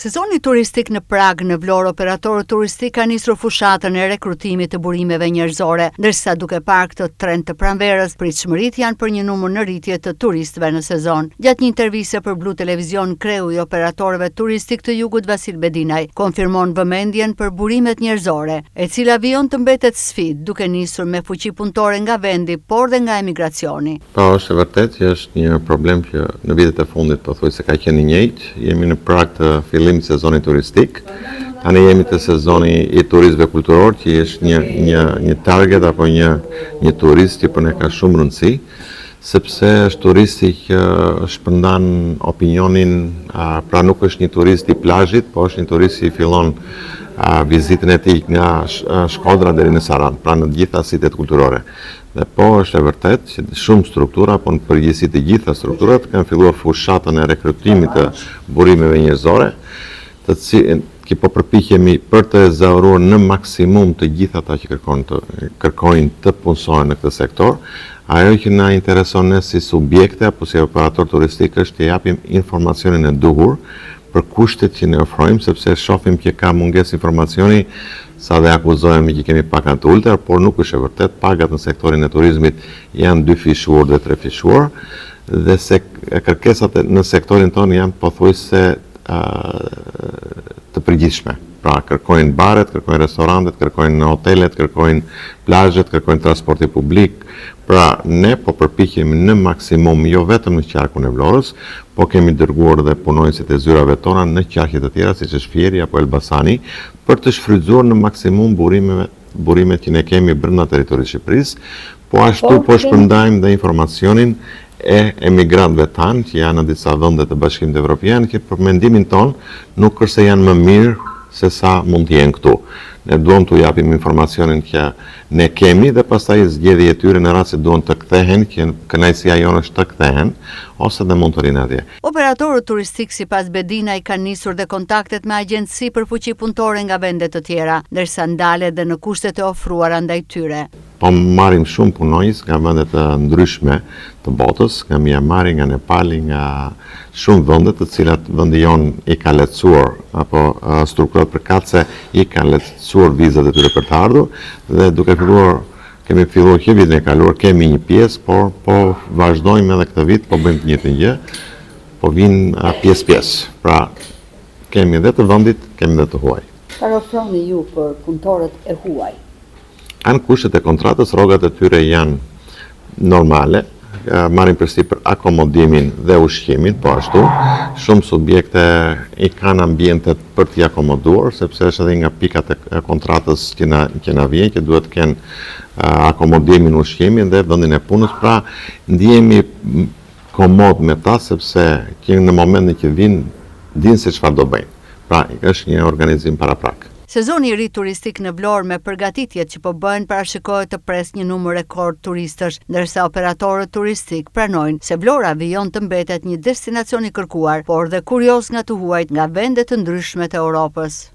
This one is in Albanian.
Sezoni turistik në Prag në Vlorë, operatorët turistik kanë nisur fushatën e rekrutimit të burimeve njerëzore, ndërsa duke parë këtë trend të pranverës, pritshmëritë janë për një numër në rritje të turistëve në sezon. Gjatë një interviste për Blu Televizion, kreu i operatorëve turistik të Jugut Vasil Bedinaj konfirmon vëmendjen për burimet njerëzore, e cila vijon të mbetet sfidë, duke nisur me fuqi punëtore nga vendi, por dhe nga emigracioni. Po, është e vërtet që është një problem që në vitet e fundit pothuajse ka qenë i njëjtë. Jemi në prag të fillimit të sezonit turistik. Tani jemi te sezoni i turistëve kulturor, që është një target apo një turist që për ne ka shumë rëndësi, sepse është turisti që shpërndan opinionin, pra nuk është një turist i plazhit, po është një turist që fillon vizitën e tij nga Shkodra deri në Saran, pra në të gjitha sitet kulturore. Dhe po është e vërtet që shumë struktura, po në përgjithësi të gjitha strukturat kanë filluar fushatën e rekrutimit të burimeve njerëzore, që po përpiqemi për të zauruar në maksimum të gjithë ata që kërkojnë të punësohen në këtë sektor. Ajo që na intereson ne si subjekte apo si operator turistik është të japim informacionin e duhur për kushtet që ne ofrojmë, sepse shohim që ka mungesë informacioni, sa dhe akuzohemi që kemi pagat të ulta, por nuk është e vërtet. Pagat në sektorin e turizmit janë 2 fishuar dhe 3 fishuar, dhe kërkesat në sektorin tonë janë pothuajse të përgjithshme. Pra kërkojnë baret, kërkojnë restorantet, kërkojnë hotelet, kërkojnë plazhet, kërkojnë transporti publik. Pra ne po përpiqemi në maksimum, jo vetëm në qarkun e Vlorës, po kemi dërguar dhe punonjësit e zyrave tona në qarqe të tjera siç është Fieri apo Elbasani, për të shfrytzuar në maksimum burimet që ne kemi brenda territorisë së Shqipërisë, po ashtu po shpërndajmë dhe informacionin e emigrantëve tanë që janë në disa vende të Bashkimit Evropian, që për mendimin ton nuk është se janë më mirë se sa mund të jenë këtu. Ne duam t'u japim informacionin që ne kemi dhe pastaj zgjedhjet e tyre në rast se duan të kthehen, që kënaqësia jonë është të kthehen ose dhe mund të rinë atje. Operatorët turistik sipas Bedinaj kanë nisur dhe kontaktet me agjenci për fuqi punëtore nga vende të tjera, ndërsa ndalet dhe në kushtet e ofruara ndaj tyre. Po marrim shumë punonjës nga vende të ndryshme të botës, nga Myanmari, nga Nepali, nga shumë vende të cilat vendi jon i ka lehtësuar apo strukturat përkatëse i kanë lehtësuar vizat e tyre për të ardhur, dhe duke kemi filluar që vitin e kaluar, kemi një pjesë, por po vazhdojmë edhe këtë vit, po bëjmë të njëjtën gjë, po vinë pjesë. Pra kemi edhe të vendit, kemi edhe të huaj. Çfarë ofroni ju për punëtorët e huaj? Kanë kushtet e kontratës, rrogat e tyre janë normale, marrin përsipër akomodimin dhe ushqimin, po ashtu. Shumë subjekte i kanë ambientet për t'i akomoduar, sepse është edhe nga pikat e kontratës që na vjen, që duhet të kenë akomodimin, ushqimin dhe vendin e punës, pra ndihemi komod me ta, sepse që në momentin që dinë se çfarë do bëjnë. Pra është një organizim paraprak. Sezoni i ri turistik në Vlorë me përgatitjet që po bëhen parashikohet të presë një numër rekord turistësh, ndërsa operatorët turistik pranojnë se Vlora vijon të mbetet një destinacion i kërkuar, por dhe kurioz nga të huajt nga vende të ndryshme të Europës.